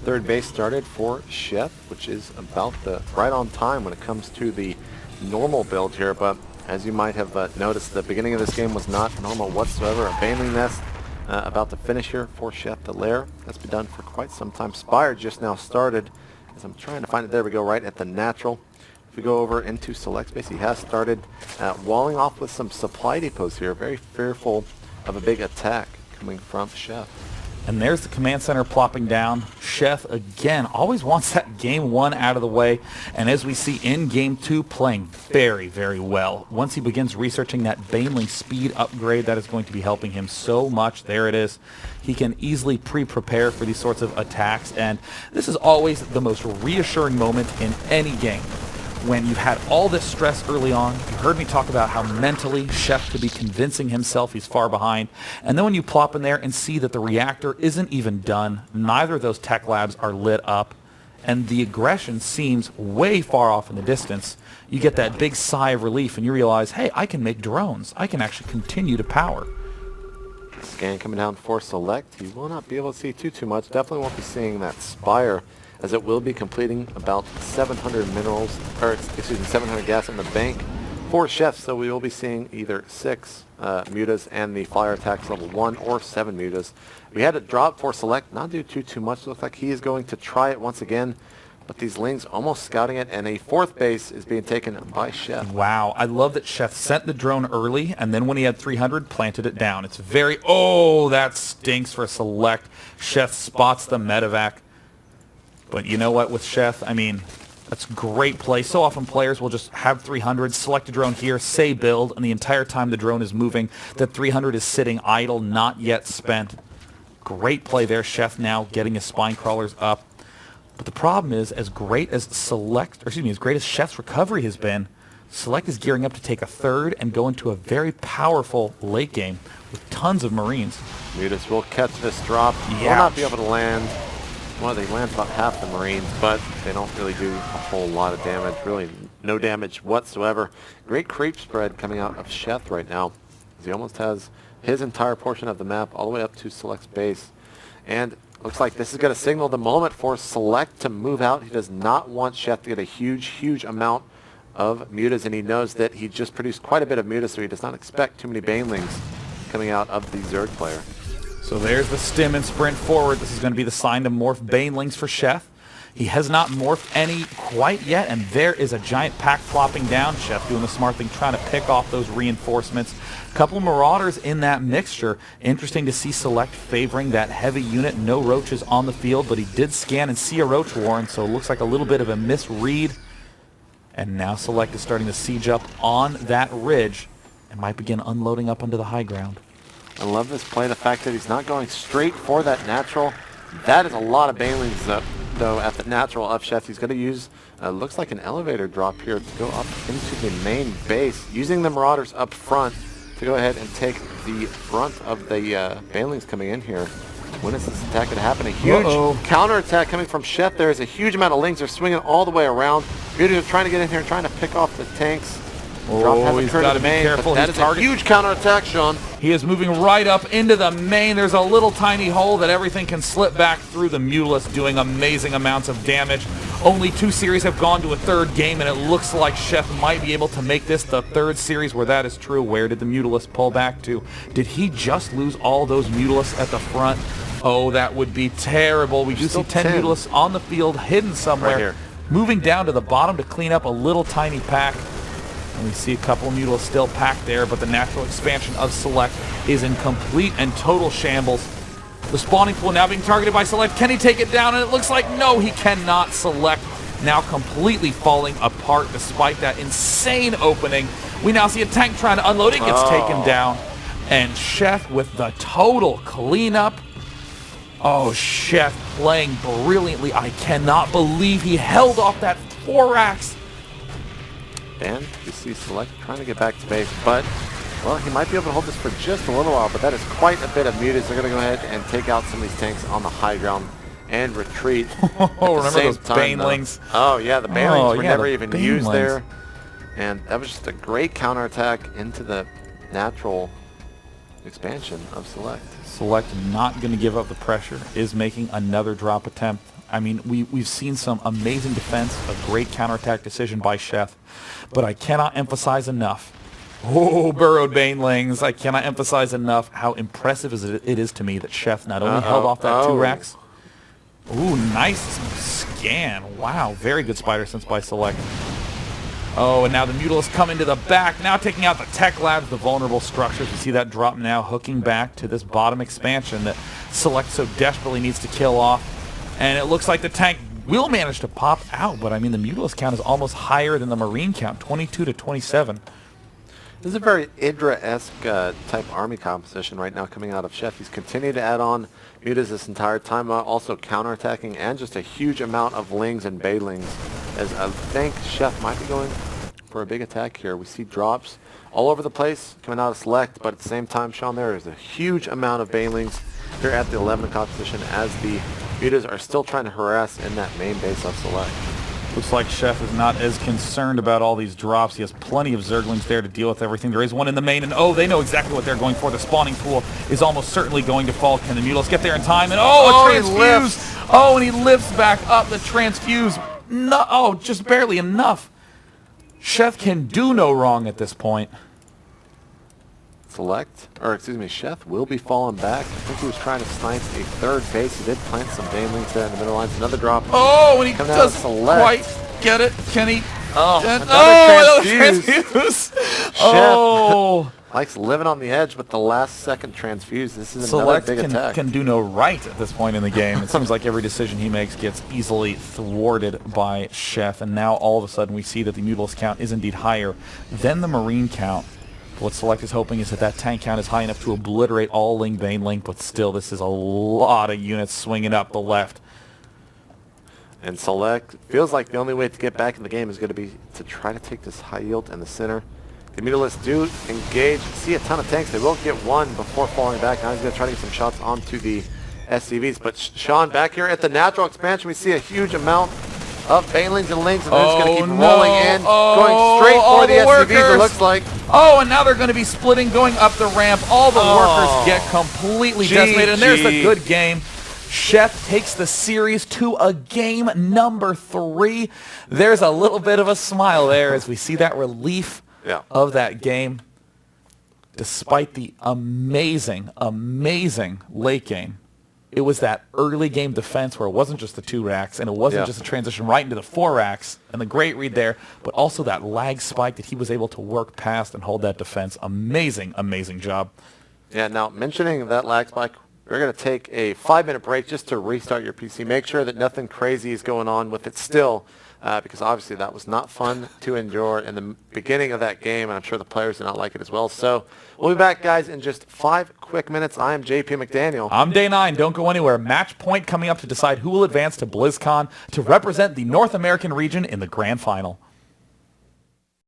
third base started for Sheth, which is about right on time when it comes to the normal build here. But as you might have noticed, the beginning of this game was not normal whatsoever. A Baneling Nest about to finish here for Sheth. The lair that's been done for quite some time. Spire just now started, as I'm trying to find it. There we go, right at the natural. If we go over into Select Space, he has started walling off with some supply depots here. Very fearful of a big attack coming from Sheth. And there's the command center plopping down. Sheth, again, always wants that game 1 out of the way. And as we see in game 2, playing very, very well. Once he begins researching that Baneling speed upgrade, that is going to be helping him so much. There it is. He can easily pre-prepare for these sorts of attacks. And this is always the most reassuring moment in any game. When you've had all this stress early on, you heard me talk about how mentally Sheth could be convincing himself he's far behind, and then when you plop in there and see that the reactor isn't even done, neither of those tech labs are lit up, and the aggression seems way far off in the distance, you get that big sigh of relief and you realize, hey, I can make drones. I can actually continue to power. Scan coming down for Select. He will not be able to see too much. Definitely won't be seeing that Spire, as it will be completing about 700 minerals, or excuse me, 700 gas in the bank for Sheth. So we will be seeing either 6 mutas and the flyer attacks level 1 or 7 mutas. We had a drop for Select, not do too much. Looks like he is going to try it once again, but these Lings almost scouting it, and a 4th base is being taken by Sheth. Wow, I love that Sheth sent the drone early, and then when he had 300, planted it down. It's very, oh, that stinks for Select. Sheth spots the medevac. But you know what, with Sheth, I mean, that's great play. So often players will just have 300, select a drone here, say build, and the entire time the drone is moving, that 300 is sitting idle, not yet spent. Great play there, Sheth now getting his spine crawlers up. But the problem is, as great as Sheth's recovery has been, Select is gearing up to take a 3rd and go into a very powerful late game with tons of Marines. Mutas will catch this drop. Yeah. Will not be able to land. Well, they land about half the Marines, but they don't really do a whole lot of damage. Really no damage whatsoever. Great creep spread coming out of Sheth right now, as he almost has his entire portion of the map all the way up to Select's base. And looks like this is going to signal the moment for Select to move out. He does not want Sheth to get a huge amount of mutas, and he knows that he just produced quite a bit of mutas, so he does not expect too many Banelings coming out of the Zerg player. So there's the stim and sprint forward. This is going to be the sign to morph Banelings for Sheth. He has not morphed any quite yet, and there is a giant pack flopping down. Sheth doing the smart thing, trying to pick off those reinforcements. A couple of Marauders in that mixture. Interesting to see Select favoring that heavy unit. No roaches on the field, but he did scan and see a roach warren, so it looks like a little bit of a misread. And now Select is starting to siege up on that ridge and might begin unloading up onto the high ground. I love this play, the fact that he's not going straight for that natural. That is a lot of Banelings, though, at the natural of Sheth. He's going to use, looks like an elevator drop here to go up into the main base, using the Marauders up front to go ahead and take the front of the Banelings coming in here. When is this attack going to happen? A huge counterattack coming from Sheth. There is a huge amount of Lings. They're swinging all the way around. Mutas are trying to get in here and trying to pick off the tanks. Oh, he's got to be careful. That is a huge counterattack, Sean. He is moving right up into the main. There's a little tiny hole that everything can slip back through. The Mutalisk doing amazing amounts of damage. Only 2 series have gone to a 3rd game, and it looks like Sheth might be able to make this the 3rd series where that is true. Where did the Mutalisk pull back to? Did he just lose all those Mutalisks at the front? Oh, that would be terrible. We do see 10 Mutalisks on the field, hidden somewhere. Right here. Moving down to the bottom to clean up a little tiny pack. And we see a couple of Mutalisks still packed there, but the natural expansion of Select is in complete and total shambles. The spawning pool now being targeted by Select. Can he take it down? And it looks like no, he cannot. Select now completely falling apart despite that insane opening. We now see a tank trying to unload. It gets taken down. And Sheth with the total cleanup. Oh, Sheth playing brilliantly. I cannot believe he held off that 4-axe. And you see Select trying to get back to base, but, well, he might be able to hold this for just a little while, but that is quite a bit of mutas. They're going to go ahead and take out some of these tanks on the high ground and retreat. Oh, remember those Banelings? Oh, yeah, the Banelings were never even used there. And that was just a great counterattack into the natural expansion of Select. Select not going to give up the pressure, is making another drop attempt I mean, we've seen some amazing defense, a great counterattack decision by Sheth, but I cannot emphasize enough. Oh, burrowed banelings. I cannot emphasize enough how impressive it is to me that Sheth not only held off that 2 racks. Ooh, nice scan. Wow, very good spider sense by Select. Oh, and now the Mutalists come into the back, now taking out the tech labs, the vulnerable structures. You see that drop now, hooking back to this bottom expansion that Select so desperately needs to kill off. And it looks like the tank will manage to pop out, but I mean, the Mutalist count is almost higher than the Marine count, 22 to 27. This is a very Idra-esque type army composition right now coming out of Sheth. He's continued to add on mutas this entire time, also counterattacking, and just a huge amount of lings and banelings. As I think Sheth might be going for a big attack here. We see drops all over the place coming out of Select, but at the same time, Sean, there is a huge amount of banelings here at the 11 o'clock position as the mutas are still trying to harass in that main base of Select. Looks like Sheth is not as concerned about all these drops. He has plenty of Zerglings there to deal with everything. There is one in the main, and oh, they know exactly what they're going for. The spawning pool is almost certainly going to fall. Can the Mutalists get there in time? And oh, a transfuse! Oh, and he lifts back up the transfuse. No, oh, just barely enough. Sheth can do no wrong at this point. Select, or excuse me, Sheth will be falling back. I think he was trying to snipe a 3rd base. He did plant some banelings there in the middle lines. Another drop. Oh, and he doesn't quite get it. Can he? Oh, another transfuse. Oh. Likes living on the edge, but the last second transfuse. This is Select another big attack. Can do no right at this point in the game. It seems like every decision he makes gets easily thwarted by Sheth, and now all of a sudden we see that the Mutalist count is indeed higher than the Marine count. What Select is hoping is that that tank count is high enough to obliterate all Ling Banelink, but still this is a lot of units swinging up the left. And Select feels like the only way to get back in the game is going to be to try to take this high yield in the center. The Mutalists do engage, see a ton of tanks. They will get one before falling back. Now he's going to try to get some shots onto the SCVs. But Sean, back here at the natural expansion, we see a huge amount of banelings and links, and they're just going to keep rolling in, going straight for the SCVs, it looks like. Oh, and now they're going to be splitting, going up the ramp. All the workers get completely decimated, and there's the good game. Sheth takes the series to a game number 3. There's a little bit of a smile there as we see that relief of that game, despite the amazing, amazing late game. It was that early game defense where it wasn't just the 2 racks, and it wasn't just a transition right into the 4 racks, and the great read there, but also that lag spike that he was able to work past and hold that defense. Amazing, amazing job. Yeah, now mentioning that lag spike, we're going to take a 5-minute break just to restart your PC. Make sure that nothing crazy is going on with it still, because obviously that was not fun to endure in the beginning of that game, and I'm sure the players did not like it as well. So we'll be back, guys, in just 5 quick minutes. I am JP McDaniel. I'm Day 9. Don't go anywhere. Match point coming up to decide who will advance to BlizzCon to represent the North American region in the grand final.